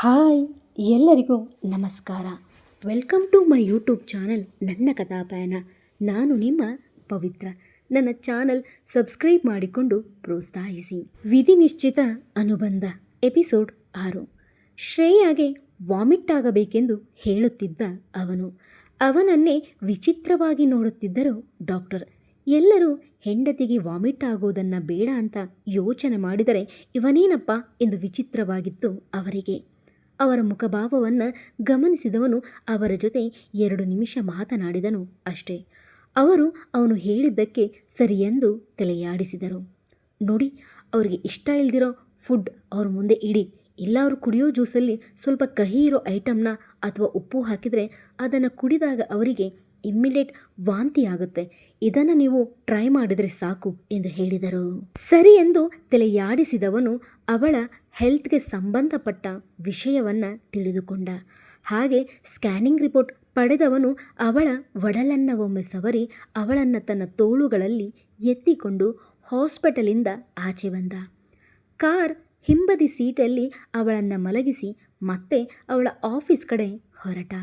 Hi ಎಲ್ಲರಿಗೂ ನಮಸ್ಕಾರ. Welcome to my YouTube channel ನನ್ನ ಕಥಾಪಯಣ. ನಾನು ನಿಮ್ಮ ಪವಿತ್ರ. ನನ್ನ ಚಾನಲ್ ಸಬ್ಸ್ಕ್ರೈಬ್ ಮಾಡಿಕೊಂಡು ಪ್ರೋತ್ಸಾಹಿಸಿ. ವಿಧಿ ನಿಶ್ಚಿತ ಅನುಬಂಧ ಎಪಿಸೋಡ್ 6. ಶ್ರೇಯಾಗೆ ವಾಮಿಟ್ ಆಗಬೇಕೆಂದು ಹೇಳುತ್ತಿದ್ದ ಅವನನ್ನೇ ವಿಚಿತ್ರವಾಗಿ ನೋಡುತ್ತಿದ್ದರು ಡಾಕ್ಟರ್. ಎಲ್ಲರೂ ಹೆಂಡತಿಗೆ ವಾಮಿಟ್ ಆಗೋದನ್ನು ಬೇಡ ಅಂತ ಯೋಚನೆ ಮಾಡಿದರೆ ಇವನೇನಪ್ಪ ಎಂದು ವಿಚಿತ್ರವಾಗಿತ್ತು ಅವರಿಗೆ. ಅವರ ಮುಖಭಾವವನ್ನು ಗಮನಿಸಿದವನು ಅವರ ಜೊತೆ 2 ನಿಮಿಷ ಮಾತನಾಡಿದನು ಅಷ್ಟೇ. ಅವನು ಹೇಳಿದ್ದಕ್ಕೆ ಸರಿಯೆಂದು ತಲೆಯಾಡಿಸಿದರು. ನೋಡಿ, ಅವರಿಗೆ ಇಷ್ಟ ಇಲ್ದಿರೋ ಫುಡ್ ಅವ್ರ ಮುಂದೆ ಇಡಿ. ಇಲ್ಲ ಅವರು ಕುಡಿಯೋ ಜ್ಯೂಸಲ್ಲಿ ಸ್ವಲ್ಪ ಕಹಿ ಇರೋ ಐಟಮ್ನ ಅಥವಾ ಉಪ್ಪು ಹಾಕಿದರೆ ಅದನ್ನು ಕುಡಿದಾಗ ಅವರಿಗೆ ಇಮ್ಮಿಡಿಯೇಟ್ ವಾಂತಿ ಆಗುತ್ತೆ. ಇದನ್ನು ನೀವು ಟ್ರೈ ಮಾಡಿದರೆ ಸಾಕು ಎಂದು ಹೇಳಿದರು. ಸರಿ ಎಂದು ತಲೆಯಾಡಿಸಿದವನು ಅವಳ ಹೆಲ್ತ್ಗೆ ಸಂಬಂಧಪಟ್ಟ ವಿಷಯವನ್ನು ತಿಳಿದುಕೊಂಡ. ಹಾಗೆ ಸ್ಕ್ಯಾನಿಂಗ್ ರಿಪೋರ್ಟ್ ಪಡೆದವನು ಅವಳ ಒಡಲನ್ನು ಒಮ್ಮೆ ಸವರಿ ಅವಳನ್ನು ತನ್ನ ತೋಳುಗಳಲ್ಲಿ ಎತ್ತಿಕೊಂಡು ಹಾಸ್ಪಿಟಲಿಂದ ಆಚೆ ಬಂದ. ಕಾರ್ ಹಿಂಬದಿ ಸೀಟಲ್ಲಿ ಅವಳನ್ನು ಮಲಗಿಸಿ ಮತ್ತೆ ಅವಳ ಆಫೀಸ್ ಕಡೆ ಹೊರಟ.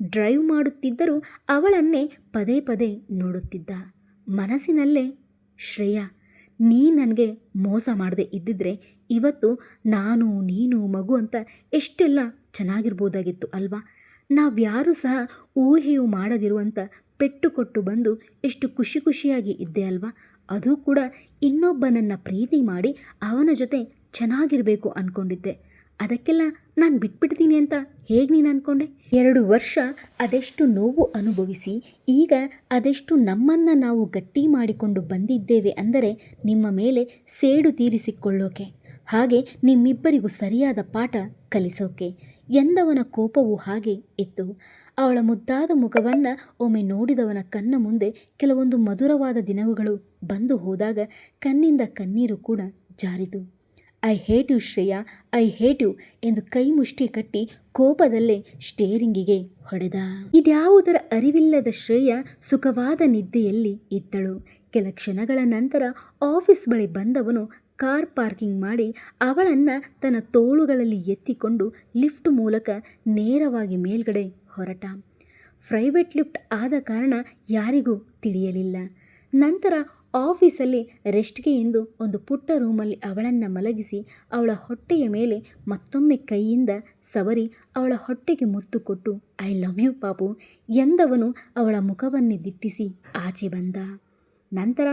ಡ್ರೈವ್ ಮಾಡುತ್ತಿದ್ದರೂ ಅವಳನ್ನೇ ಪದೇ ಪದೇ ನೋಡುತ್ತಿದ್ದ. ಮನಸ್ಸಿನಲ್ಲೇ, ಶ್ರೇಯಾ, ನೀ ನನಗೆ ಮೋಸ ಮಾಡದೆ ಇದ್ದಿದ್ರೆ ಇವತ್ತು ನಾನು ನೀನು ಮಗು ಅಂತ ಎಷ್ಟೆಲ್ಲ ಚೆನ್ನಾಗಿರ್ಬೋದಾಗಿತ್ತು ಅಲ್ವಾ? ನಾವ್ಯಾರೂ ಸಹ ಊಹೆಯೂ ಮಾಡದಿರುವಂಥ ಪೆಟ್ಟು ಕೊಟ್ಟು ಬಂದು ಎಷ್ಟು ಖುಷಿಯಾಗಿ ಇದ್ದೆ ಅಲ್ವಾ? ಅದು ಕೂಡ ಇನ್ನೊಬ್ಬನನ್ನು ಪ್ರೀತಿ ಮಾಡಿ ಅವನ ಜೊತೆ ಚೆನ್ನಾಗಿರಬೇಕು ಅಂದ್ಕೊಂಡಿದ್ದೆ. ಅದಕ್ಕೆಲ್ಲ ನಾನು ಬಿಟ್ಬಿಡ್ತೀನಿ ಅಂತ ಹೇಗೆ ನೀನು ಅಂದ್ಕೊಂಡೆ? 2 ವರ್ಷ ಅದೆಷ್ಟು ನೋವು ಅನುಭವಿಸಿ ಈಗ ಅದೆಷ್ಟು ನಮ್ಮನ್ನು ನಾವು ಗಟ್ಟಿ ಮಾಡಿಕೊಂಡು ಬಂದಿದ್ದೇವೆ ಅಂದರೆ ನಿಮ್ಮ ಮೇಲೆ ಸೇಡು ತೀರಿಸಿಕೊಳ್ಳೋಕೆ, ಹಾಗೆ ನಿಮ್ಮಿಬ್ಬರಿಗೂ ಸರಿಯಾದ ಪಾಠ ಕಲಿಸೋಕೆ ಎಂದವನ ಕೋಪವೂ ಹಾಗೆ ಇತ್ತು. ಅವಳ ಮುದ್ದಾದ ಮುಖವನ್ನು ಒಮ್ಮೆ ನೋಡಿದವನ ಕಣ್ಣ ಮುಂದೆ ಕೆಲವೊಂದು ಮಧುರವಾದ ದಿನಗಳು ಬಂದು ಹೋದಾಗ ಕಣ್ಣಿಂದ ಕಣ್ಣೀರು ಕೂಡ ಜಾರಿತು. I hate you Shreya, I hate you ಎಂದು ಕೈ ಮುಷ್ಟಿ ಕಟ್ಟಿ ಕೋಪದಲ್ಲೇ ಸ್ಟೇರಿಂಗಿಗೆ ಹೊಡೆದ. ಇದ್ಯಾವುದರ ಅರಿವಿಲ್ಲದ ಶ್ರೇಯಾ ಸುಖವಾದ ನಿದ್ದೆಯಲ್ಲಿ ಇದ್ದಳು. ಕೆಲ ಕ್ಷಣಗಳ ನಂತರ ಆಫೀಸ್ ಬಳಿ ಬಂದವನು ಕಾರ್ ಪಾರ್ಕಿಂಗ್ ಮಾಡಿ ಅವಳನ್ನು ತನ್ನ ತೋಳುಗಳಲ್ಲಿ ಎತ್ತಿಕೊಂಡು ಲಿಫ್ಟ್ ಮೂಲಕ ನೇರವಾಗಿ ಮೇಲ್ಗಡೆ ಹೊರಟ. ಪ್ರೈವೇಟ್ ಲಿಫ್ಟ್ ಆದ ಕಾರಣ ಯಾರಿಗೂ ತಿಳಿಯಲಿಲ್ಲ. ನಂತರ ಆಫೀಸಲ್ಲಿ ರೆಸ್ಟ್ಗೆ ಎಂದು ಒಂದು ಪುಟ್ಟ ರೂಮಲ್ಲಿ ಅವಳನ್ನು ಮಲಗಿಸಿ ಅವಳ ಹೊಟ್ಟೆಯ ಮೇಲೆ ಮತ್ತೊಮ್ಮೆ ಕೈಯಿಂದ ಸವರಿ ಅವಳ ಹೊಟ್ಟೆಗೆ ಮುತ್ತು ಕೊಟ್ಟು ಐ ಲವ್ ಯು ಪಾಪು ಎಂದವನು ಅವಳ ಮುಖವನ್ನೇ ದಿಟ್ಟಿಸಿ ಆಚೆ ಬಂದ. ನಂತರ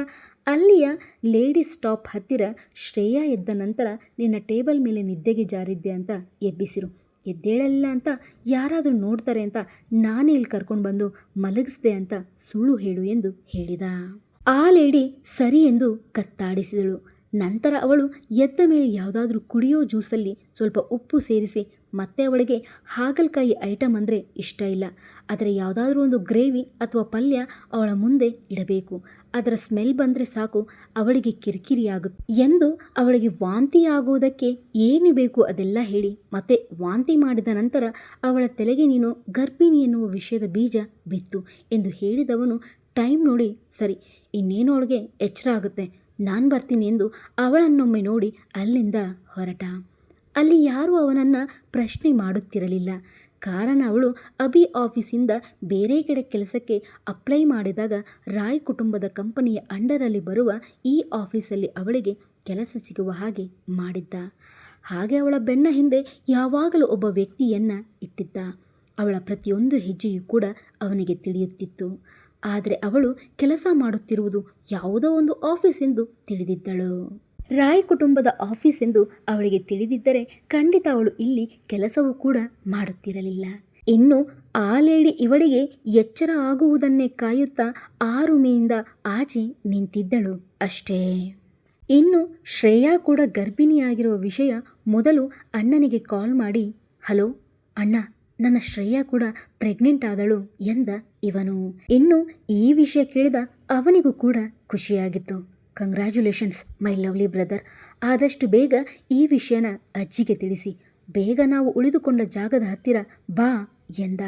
ಅಲ್ಲಿಯ ಲೇಡೀಸ್ ಸ್ಟಾಪ್ ಹತ್ತಿರ ಶ್ರೇಯಾ ಎದ್ದ ನಂತರ ನಿನ್ನ ಟೇಬಲ್ ಮೇಲೆ ನಿದ್ದೆಗೆ ಜಾರಿದ್ದೆ ಅಂತ ಎಬ್ಬಿಸಿರು. ಎದ್ದೇಳಲ್ಲ ಅಂತ ಯಾರಾದರೂ ನೋಡ್ತಾರೆ ಅಂತ ನಾನೇ ಇಲ್ಲಿ ಕರ್ಕೊಂಡು ಬಂದು ಮಲಗಿಸ್ದೆ ಅಂತ ಸುಳ್ಳು ಹೇಳು ಎಂದು ಹೇಳಿದ. ಆ ಲೇಡಿ ಸರಿ ಎಂದು ಕತ್ತಾಡಿಸಿದಳು. ನಂತರ ಅವಳು ಎದ್ದ ಮೇಲೆ ಯಾವುದಾದ್ರೂ ಕುಡಿಯೋ ಜ್ಯೂಸಲ್ಲಿ ಸ್ವಲ್ಪ ಉಪ್ಪು ಸೇರಿಸಿ, ಮತ್ತೆ ಅವಳಿಗೆ ಹಾಗಲಕಾಯಿ ಐಟಮ್ ಅಂದರೆ ಇಷ್ಟ ಇಲ್ಲ, ಆದರೆ ಯಾವುದಾದ್ರೂ ಒಂದು ಗ್ರೇವಿ ಅಥವಾ ಪಲ್ಯ ಅವಳ ಮುಂದೆ ಇಡಬೇಕು. ಅದರ ಸ್ಮೆಲ್ ಬಂದರೆ ಸಾಕು ಅವಳಿಗೆ ಕಿರಿಕಿರಿಯಾಗುತ್ತೆ ಎಂದು ಅವಳಿಗೆ ವಾಂತಿ ಆಗುವುದಕ್ಕೆ ಏನು ಬೇಕು ಅದೆಲ್ಲ ಹೇಳಿ ಮತ್ತೆ ವಾಂತಿ ಮಾಡಿದ ನಂತರ ಅವಳ ತಲೆಗೆ ನೀನು ಗರ್ಭಿಣಿ ಎನ್ನುವ ವಿಷಯದ ಬೀಜ ಬಿತ್ತು ಎಂದು ಹೇಳಿದವನು ಟೈಮ್ ನೋಡಿ, ಸರಿ ಇನ್ನೇನು ಅವಳಿಗೆ ಎಚ್ಚರ ಆಗುತ್ತೆ, ನಾನು ಬರ್ತೀನಿ ಎಂದು ಅವಳನ್ನೊಮ್ಮೆ ನೋಡಿ ಅಲ್ಲಿಂದ ಹೊರಟ. ಅಲ್ಲಿ ಯಾರೂ ಅವನನ್ನು ಪ್ರಶ್ನೆ ಮಾಡುತ್ತಿರಲಿಲ್ಲ. ಕಾರಣ ಅವಳು ಅಭಿ ಆಫೀಸಿಂದ ಬೇರೆ ಕಡೆ ಕೆಲಸಕ್ಕೆ ಅಪ್ಲೈ ಮಾಡಿದಾಗ ರಾಯ್ ಕುಟುಂಬದ ಕಂಪನಿಯ ಅಂಡರಲ್ಲಿ ಬರುವ ಈ ಆಫೀಸಲ್ಲಿ ಅವಳಿಗೆ ಕೆಲಸ ಸಿಗುವ ಹಾಗೆ ಮಾಡಿದ್ದ. ಹಾಗೆ ಅವಳ ಬೆನ್ನ ಹಿಂದೆ ಯಾವಾಗಲೂ ಒಬ್ಬ ವ್ಯಕ್ತಿಯನ್ನು ಇಟ್ಟಿದ್ದ. ಅವಳ ಪ್ರತಿಯೊಂದು ಹೆಜ್ಜೆಯೂ ಕೂಡ ಅವನಿಗೆ ತಿಳಿಯುತ್ತಿತ್ತು. ಆದರೆ ಅವಳು ಕೆಲಸ ಮಾಡುತ್ತಿರುವುದು ಯಾವುದೋ ಒಂದು ಆಫೀಸ್ ಎಂದು ತಿಳಿದಿದ್ದಳು. ರಾಯ್ ಕುಟುಂಬದ ಆಫೀಸ್ ಎಂದು ಅವಳಿಗೆ ತಿಳಿದಿದ್ದರೆ ಖಂಡಿತ ಅವಳು ಇಲ್ಲಿ ಕೆಲಸವೂ ಕೂಡ ಮಾಡುತ್ತಿರಲಿಲ್ಲ. ಇನ್ನು ಆ ಲೇಡಿ ಇವಳಿಗೆ ಎಚ್ಚರ ಆಗುವುದನ್ನೇ ಕಾಯುತ್ತಾ ಆ ರೂಮಿನಿಂದ ಆಚೆ ನಿಂತಿದ್ದಳು ಅಷ್ಟೇ. ಇನ್ನು ಶ್ರೇಯಾ ಕೂಡ ಗರ್ಭಿಣಿಯಾಗಿರುವ ವಿಷಯ ಮೊದಲು ಅಣ್ಣನಿಗೆ ಕಾಲ್ ಮಾಡಿ, ಹಲೋ ಅಣ್ಣ, ನನ್ನ ಶ್ರೇಯಾ ಕೂಡ ಪ್ರೆಗ್ನೆಂಟ್ ಆದಳು ಎಂದ ಇವನು. ಇನ್ನು ಈ ವಿಷಯ ಕೇಳಿದ ಅವನಿಗೂ ಕೂಡ ಖುಷಿಯಾಗಿತ್ತು. ಕಂಗ್ರ್ಯಾಚುಲೇಷನ್ಸ್ ಮೈ ಲವ್ಲಿ ಬ್ರದರ್, ಆದಷ್ಟು ಬೇಗ ಈ ವಿಷಯನ ಅಜ್ಜಿಗೆ ತಿಳಿಸಿ, ಬೇಗ ನಾವು ಉಳಿದುಕೊಂಡ ಜಾಗದ ಹತ್ತಿರ ಬಾ ಎಂದ.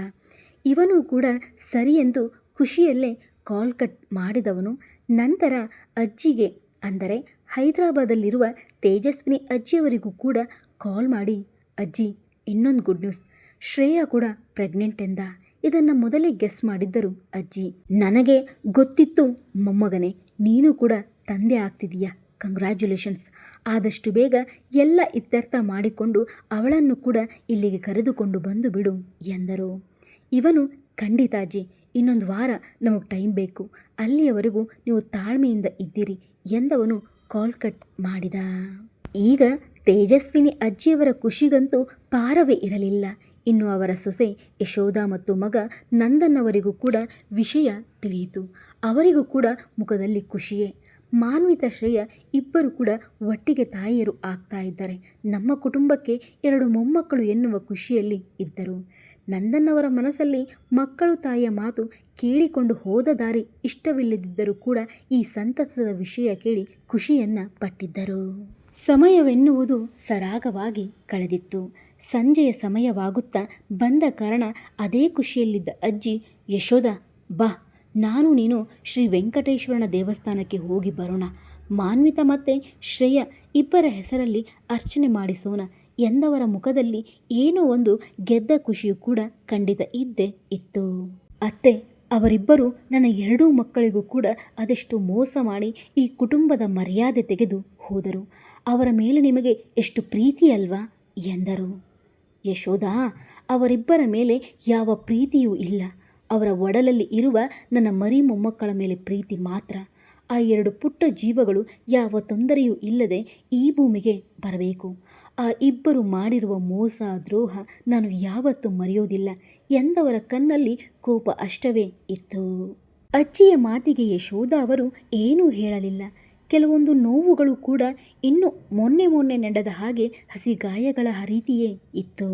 ಇವನು ಕೂಡ ಸರಿ ಎಂದು ಖುಷಿಯಲ್ಲೇ ಕಾಲ್ ಕಟ್ ಮಾಡಿದವನು ನಂತರ ಅಜ್ಜಿಗೆ ಅಂದರೆ ಹೈದರಾಬಾದಲ್ಲಿರುವ ತೇಜಸ್ವಿನಿ ಅಜ್ಜಿಯವರಿಗೂ ಕೂಡ ಕಾಲ್ ಮಾಡಿ, ಅಜ್ಜಿ ಇನ್ನೊಂದು ಗುಡ್ ನ್ಯೂಸ್, ಶ್ರೇಯಾ ಕೂಡ ಪ್ರೆಗ್ನೆಂಟ್ ಎಂದ. ಇದನ್ನು ಮೊದಲೇ ಗೆಸ್ ಮಾಡಿದ್ದರು ಅಜ್ಜಿ. ನನಗೆ ಗೊತ್ತಿತ್ತು ಮೊಮ್ಮಗನೇ, ನೀನು ಕೂಡ ತಂದೆ ಆಗ್ತಿದೀಯಾ, ಕಂಗ್ರ್ಯಾಚುಲೇಷನ್ಸ್. ಆದಷ್ಟು ಬೇಗ ಎಲ್ಲ ಇತ್ಯರ್ಥ ಮಾಡಿಕೊಂಡು ಅವಳನ್ನು ಕೂಡ ಇಲ್ಲಿಗೆ ಕರೆದುಕೊಂಡು ಬಂದು ಬಿಡು ಎಂದರು. ಇವನು ಖಂಡಿತ ಅಜ್ಜಿ, ಇನ್ನೊಂದು ವಾರ ನಮಗೆ ಟೈಮ್ ಬೇಕು, ಅಲ್ಲಿಯವರೆಗೂ ನೀವು ತಾಳ್ಮೆಯಿಂದ ಇದ್ದೀರಿ ಎಂದವನು ಕಾಲ್ ಕಟ್ ಮಾಡಿದ. ಈಗ ತೇಜಸ್ವಿನಿ ಅಜ್ಜಿಯವರ ಖುಷಿಗಂತೂ ಪಾರವೇ ಇರಲಿಲ್ಲ. ಇನ್ನು ಅವರ ಸೊಸೆ ಯಶೋಧ ಮತ್ತು ಮಗ ನಂದನ್ ಅವರಿಗೂ ಕೂಡ ವಿಷಯ ತಿಳಿಯಿತು. ಅವರಿಗೂ ಕೂಡ ಮುಖದಲ್ಲಿ ಖುಷಿಯೇ. ಮಾನ್ವಿತ ಶ್ರೇಯ ಇಬ್ಬರು ಕೂಡ ಒಟ್ಟಿಗೆ ತಾಯಿಯರು ಆಗ್ತಾ ಇದ್ದಾರೆ. ನಮ್ಮ ಕುಟುಂಬಕ್ಕೆ 2 ಮೊಮ್ಮಕ್ಕಳು ಎನ್ನುವ ಖುಷಿಯಲ್ಲಿ ಇದ್ದರು. ನಂದನ್ ಅವರ ಮನಸ್ಸಲ್ಲಿ ಮಕ್ಕಳು ತಾಯಿಯ ಮಾತು ಕೇಳಿಕೊಂಡು ಹೋದ ದಾರಿ ಇಷ್ಟವಿಲ್ಲದಿದ್ದರೂ ಕೂಡ ಈ ಸಂತಸದ ವಿಷಯ ಕೇಳಿ ಖುಷಿಯನ್ನ ಪಟ್ಟಿದ್ದರು. ಸಮಯವೆನ್ನುವುದು ಸರಾಗವಾಗಿ ಕಳೆದಿತ್ತು. ಸಂಜೆಯ ಸಮಯವಾಗುತ್ತಾ ಬಂದ ಕಾರಣ ಅದೇ ಖುಷಿಯಲ್ಲಿದ್ದ ಅಜ್ಜಿ, ಯಶೋಧ ಬಾ, ನಾನು ನೀನು ಶ್ರೀ ವೆಂಕಟೇಶ್ವರನ ದೇವಸ್ಥಾನಕ್ಕೆ ಹೋಗಿ ಬರೋಣ. ಮಾನ್ವಿತ ಮತ್ತು ಶ್ರೇಯ ಇಬ್ಬರ ಹೆಸರಲ್ಲಿ ಅರ್ಚನೆ ಮಾಡಿಸೋಣ ಎಂದವರ ಮುಖದಲ್ಲಿ ಏನೋ ಒಂದು ಗೆದ್ದ ಖುಷಿಯು ಕೂಡ ಖಂಡಿತ ಇದ್ದೇ ಇತ್ತು. ಅತ್ತೆ, ಅವರಿಬ್ಬರು ನನ್ನ 2 ಮಕ್ಕಳಿಗೂ ಕೂಡ ಅದೆಷ್ಟು ಮೋಸ ಮಾಡಿ ಈ ಕುಟುಂಬದ ಮರ್ಯಾದೆ ತೆಗೆದು ಹೋದರು. ಅವರ ಮೇಲೆ ನಿಮಗೆ ಎಷ್ಟು ಪ್ರೀತಿ ಅಲ್ವಾ ಎಂದರು. ಯಶೋಧಾ, ಅವರಿಬ್ಬರ ಮೇಲೆ ಯಾವ ಪ್ರೀತಿಯೂ ಇಲ್ಲ. ಅವರ ಒಡಲಲ್ಲಿ ಇರುವ ನನ್ನ ಮರಿ ಮೊಮ್ಮಕ್ಕಳ ಮೇಲೆ ಪ್ರೀತಿ ಮಾತ್ರ. ಆ 2 ಪುಟ್ಟ ಜೀವಗಳು ಯಾವ ತೊಂದರೆಯೂ ಇಲ್ಲದೆ ಈ ಭೂಮಿಗೆ ಬರಬೇಕು. ಆ ಇಬ್ಬರು ಮಾಡಿರುವ ಮೋಸ ದ್ರೋಹ ನಾನು ಯಾವತ್ತೂ ಮರೆಯೋದಿಲ್ಲ ಎಂದವರ ಕಣ್ಣಲ್ಲಿ ಕೋಪ ಅಷ್ಟವೇ ಇತ್ತು. ಅಜ್ಜಿಯ ಮಾತಿಗೆ ಯಶೋಧ ಅವರು ಏನೂ ಹೇಳಲಿಲ್ಲ. ಕೆಲವೊಂದು ನೋವುಗಳು ಕೂಡ ಇನ್ನು ಮೊನ್ನೆ ನಡೆದ ಹಾಗೆ ಹಸಿ ಗಾಯಗಳ ರೀತಿಯೇ ಇತ್ತು.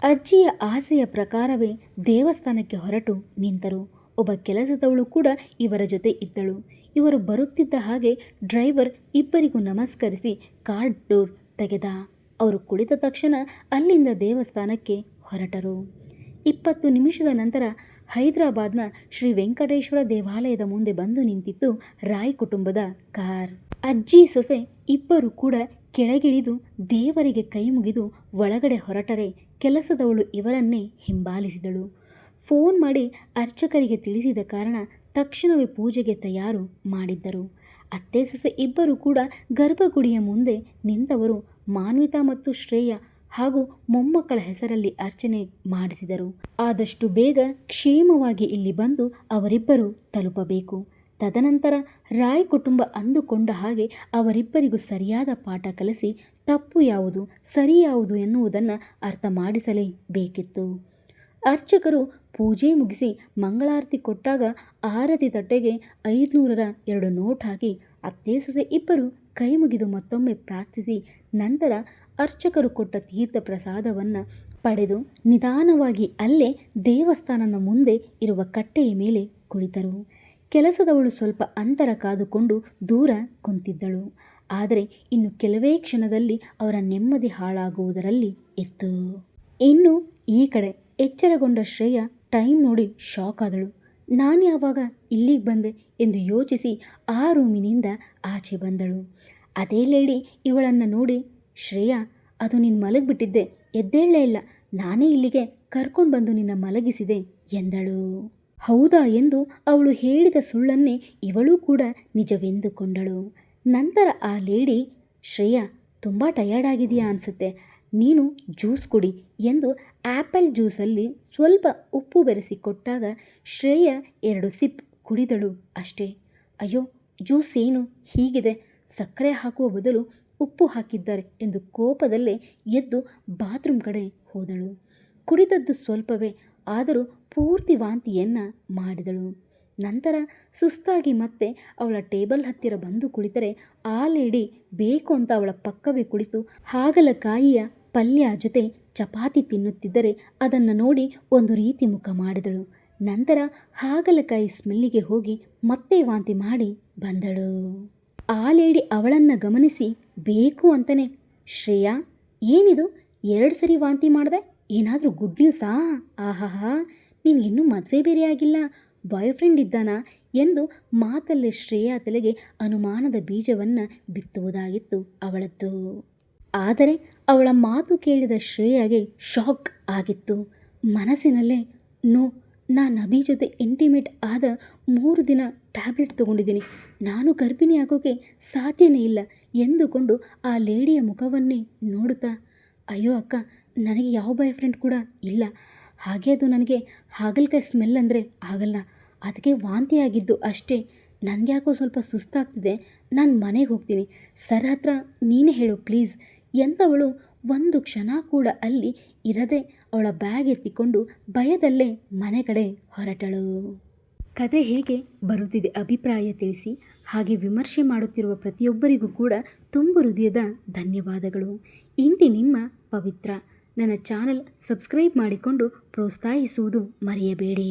ಅಜ್ಜಿಯ ಆಸೆಯ ಪ್ರಕಾರವೇ ದೇವಸ್ಥಾನಕ್ಕೆ ಹೊರಟು ನಿಂತರು. ಒಬ್ಬ ಕೆಲಸದವಳು ಕೂಡ ಇವರ ಜೊತೆ ಇದ್ದಳು. ಇವರು ಬರುತ್ತಿದ್ದ ಹಾಗೆ ಡ್ರೈವರ್ ಇಬ್ಬರಿಗೂ ನಮಸ್ಕರಿಸಿ ಕಾರ್ ಡೋರ್ ತೆಗೆದ. ಅವರು ಕುಳಿತ ತಕ್ಷಣ ಅಲ್ಲಿಂದ ದೇವಸ್ಥಾನಕ್ಕೆ ಹೊರಟರು. 20 ನಿಮಿಷದ ನಂತರ ಹೈದರಾಬಾದ್ನ ಶ್ರೀ ವೆಂಕಟೇಶ್ವರ ದೇವಾಲಯದ ಮುಂದೆ ಬಂದು ನಿಂತಿತ್ತು ರಾಯ್ ಕುಟುಂಬದ ಕಾರ್. ಅಜ್ಜಿ ಸೊಸೆ ಇಬ್ಬರು ಕೂಡ ಕೆಳಗಿಳಿದು ದೇವರಿಗೆ ಕೈ ಮುಗಿದು ಒಳಗಡೆ ಹೊರಟರೆ ಕೆಲಸದವಳು ಇವರನ್ನೇ ಹಿಂಬಾಲಿಸಿದಳು. ಫೋನ್ ಮಾಡಿ ಅರ್ಚಕರಿಗೆ ತಿಳಿಸಿದ ಕಾರಣ ತಕ್ಷಣವೇ ಪೂಜೆಗೆ ತಯಾರು ಮಾಡಿದ್ದರು. ಅತ್ತೆ ಸೊಸೆ ಇಬ್ಬರು ಕೂಡ ಗರ್ಭಗುಡಿಯ ಮುಂದೆ ನಿಂತವರು ಮಾನ್ವಿತಾ ಮತ್ತು ಶ್ರೇಯ ಹಾಗೂ ಮೊಮ್ಮಕ್ಕಳ ಹೆಸರಲ್ಲಿ ಅರ್ಚನೆ ಮಾಡಿಸಿದರು. ಆದಷ್ಟು ಬೇಗ ಕ್ಷೇಮವಾಗಿ ಇಲ್ಲಿ ಬಂದು ಅವರಿಬ್ಬರು ತಲುಪಬೇಕು. ತದನಂತರ ರಾಯ್ ಕುಟುಂಬ ಅಂದುಕೊಂಡ ಹಾಗೆ ಅವರಿಬ್ಬರಿಗೂ ಸರಿಯಾದ ಪಾಠ ಕಲಿಸಿ ತಪ್ಪು ಯಾವುದು ಸರಿ ಯಾವುದು ಎನ್ನುವುದನ್ನು ಅರ್ಥ ಮಾಡಿಸಲೇಬೇಕಿತ್ತು. ಅರ್ಚಕರು ಪೂಜೆ ಮುಗಿಸಿ ಮಂಗಳಾರತಿ ಕೊಟ್ಟಾಗ ಆರತಿ ತಟ್ಟೆಗೆ 500ರ 2 ನೋಟ್ ಹಾಕಿ ಅತ್ತೆ ಸೊಸೆ ಇಬ್ಬರು ಕೈ ಮುಗಿದು ಮತ್ತೊಮ್ಮೆ ಪ್ರಾರ್ಥಿಸಿ ನಂತರ ಅರ್ಚಕರು ಕೊಟ್ಟ ತೀರ್ಥ ಪ್ರಸಾದವನ್ನು ಪಡೆದು ನಿಧಾನವಾಗಿ ಅಲ್ಲೇ ದೇವಸ್ಥಾನದ ಮುಂದೆ ಇರುವ ಕಟ್ಟೆಯ ಮೇಲೆ ಕುಳಿತರು. ಕೆಲಸದವಳು ಸ್ವಲ್ಪ ಅಂತರ ಕಾದುಕೊಂಡು ದೂರ ಕುಂತಿದ್ದಳು. ಆದರೆ ಇನ್ನು ಕೆಲವೇ ಕ್ಷಣದಲ್ಲಿ ಅವರ ನೆಮ್ಮದಿ ಹಾಳಾಗುವುದರಲ್ಲಿ ಇತ್ತು. ಇನ್ನು ಈ ಕಡೆ ಎಚ್ಚರಗೊಂಡ ಶ್ರೇಯ ಟೈಮ್ ನೋಡಿ ಶಾಕ್ ಆದಳು. ನಾನು ಯಾವಾಗ ಇಲ್ಲಿಗೆ ಬಂದೆ ಎಂದು ಯೋಚಿಸಿ ಆ ರೂಮಿನಿಂದ ಆಚೆ ಬಂದಳು. ಅದೇ ಲೇಡಿ ಇವಳನ್ನು ನೋಡಿ, ಶ್ರೇಯಾ, ಅದು ನೀನು ಮಲಗಿಬಿಟ್ಟಿದ್ದೆ, ಎದ್ದೇಳಲೇ ಇಲ್ಲ, ನಾನೇ ಇಲ್ಲಿಗೆ ಕರ್ಕೊಂಡು ಬಂದು ನಿನ್ನ ಮಲಗಿಸಿದೆ ಎಂದಳು. ಹೌದಾ ಎಂದು ಅವಳು ಹೇಳಿದ ಸುಳ್ಳನ್ನೇ ಇವಳೂ ಕೂಡ ನಿಜವೆಂದುಕೊಂಡಳು. ನಂತರ ಆ ಲೇಡಿ, ಶ್ರೇಯಾ, ತುಂಬ ಟಯರ್ಡ್ ಆಗಿದೆಯಾ ಅನಿಸುತ್ತೆ, ನೀನು ಜ್ಯೂಸ್ ಕುಡಿ ಎಂದು ಆ್ಯಪಲ್ ಜ್ಯೂಸಲ್ಲಿ ಸ್ವಲ್ಪ ಉಪ್ಪು ಬೆರೆಸಿ ಕೊಟ್ಟಾಗ ಶ್ರೇಯ 2 ಸಿಪ್ ಕುಡಿದಳು ಅಷ್ಟೇ. ಅಯ್ಯೋ, ಜ್ಯೂಸ್ ಏನು ಹೀಗಿದೆ, ಸಕ್ಕರೆ ಹಾಕುವ ಬದಲು ಉಪ್ಪು ಹಾಕಿದ್ದಾರೆ ಎಂದು ಕೋಪದಲ್ಲೇ ಎದ್ದು ಬಾತ್ರೂಮ್ ಕಡೆ ಹೋದಳು. ಕುಡಿದದ್ದು ಸ್ವಲ್ಪವೇ ಆದರೂ ಪೂರ್ತಿ ವಾಂತಿಯನ್ನು ಮಾಡಿದಳು. ನಂತರ ಸುಸ್ತಾಗಿ ಮತ್ತೆ ಅವಳ ಟೇಬಲ್ ಹತ್ತಿರ ಬಂದು ಕುಳಿತರೆ ಆ ಲೇಡಿ ಬೇಕು ಅಂತ ಅವಳ ಪಕ್ಕವೇ ಕುಳಿತು ಹಾಗಲಕಾಯಿಯ ಪಲ್ಯ ಜೊತೆ ಚಪಾತಿ ತಿನ್ನುತ್ತಿದ್ದರೆ ಅದನ್ನು ನೋಡಿ ಒಂದು ರೀತಿ ಮುಖ ಮಾಡಿದಳು. ನಂತರ ಹಾಗಲಕಾಯಿ ಸ್ಮೆಲ್ಲಿಗೆ ಹೋಗಿ ಮತ್ತೆ ವಾಂತಿ ಮಾಡಿ ಬಂದಳು. ಆ ಲೇಡಿ ಅವಳನ್ನು ಗಮನಿಸಿ ಬೇಕು ಅಂತಲೇ, ಶ್ರೇಯಾ, ಏನಿದು 2 ಸರಿ ವಾಂತಿ ಮಾಡಿದೆ, ಏನಾದರೂ ಗುಡ್ ನ್ಯೂಸಾ? ಆಹಾಹಾ, ನೀನು ಇನ್ನೂ ಮದುವೆ ಬೇರೆ ಆಗಿಲ್ಲ, ಬಾಯ್ ಫ್ರೆಂಡ್ ಇದ್ದಾನಾ ಎಂದು ಮಾತಲ್ಲೇ ಶ್ರೇಯಾ ತಲೆಗೆ ಅನುಮಾನದ ಬೀಜವನ್ನು ಬಿತ್ತುವುದಾಗಿತ್ತು ಅವಳದ್ದು. ಆದರೆ ಅವಳ ಮಾತು ಕೇಳಿದ ಶ್ರೇಯಾಗೆ ಶಾಕ್ ಆಗಿತ್ತು. ಮನಸ್ಸಿನಲ್ಲೇ ನೋ, ನಾನು ಅಭಿ ಜೊತೆ ಇಂಟಿಮೇಟ್ ಆದ 3 ದಿನ ಟ್ಯಾಬ್ಲೆಟ್ ತೊಗೊಂಡಿದ್ದೀನಿ, ನಾನು ಗರ್ಭಿಣಿ ಆಗೋಕ್ಕೆ ಸಾಧ್ಯನೇ ಇಲ್ಲ ಎಂದುಕೊಂಡು ಆ ಲೇಡಿಯ ಮುಖವನ್ನೇ ನೋಡುತ್ತಾ, ಅಯ್ಯೋ ಅಕ್ಕ, ನನಗೆ ಯಾವ ಬಾಯ್ ಫ್ರೆಂಡ್ ಕೂಡ ಇಲ್ಲ. ಹಾಗೆ ಅದು ನನಗೆ ಹಾಗಲಕಾಯಿ ಸ್ಮೆಲ್ ಅಂದರೆ ಆಗಲ್ಲ, ಅದಕ್ಕೆ ವಾಂತಿ ಆಗಿದ್ದು ಅಷ್ಟೇ. ನನಗೆ ಯಾಕೋ ಸ್ವಲ್ಪ ಸುಸ್ತಾಗ್ತಿದೆ, ನಾನು ಮನೆಗೆ ಹೋಗ್ತೀನಿ, ಸರ್ ಹತ್ರ ನೀನೇ ಹೇಳು ಪ್ಲೀಸ್ ಎಂದವಳು ಒಂದು ಕ್ಷಣ ಕೂಡ ಅಲ್ಲಿ ಇರದೆ ಅವಳ ಬ್ಯಾಗ್ ಎತ್ತಿಕೊಂಡು ಭಯದಲ್ಲೇ ಮನೆ ಕಡೆ ಹೊರಟಳು. ಕತೆ ಹೇಗೆ ಬರುತ್ತಿದೆ ಅಭಿಪ್ರಾಯ ತಿಳಿಸಿ. ಹಾಗೆ ವಿಮರ್ಶೆ ಮಾಡುತ್ತಿರುವ ಪ್ರತಿಯೊಬ್ಬರಿಗೂ ಕೂಡ ತುಂಬು ಹೃದಯದ ಧನ್ಯವಾದಗಳು. ಇಂತಿ ನಿಮ್ಮ ಪವಿತ್ರ. ನನ್ನ ಚಾನಲ್ ಸಬ್ಸ್ಕ್ರೈಬ್ ಮಾಡಿಕೊಂಡು ಪ್ರೋತ್ಸಾಹಿಸುವುದು ಮರೆಯಬೇಡಿ.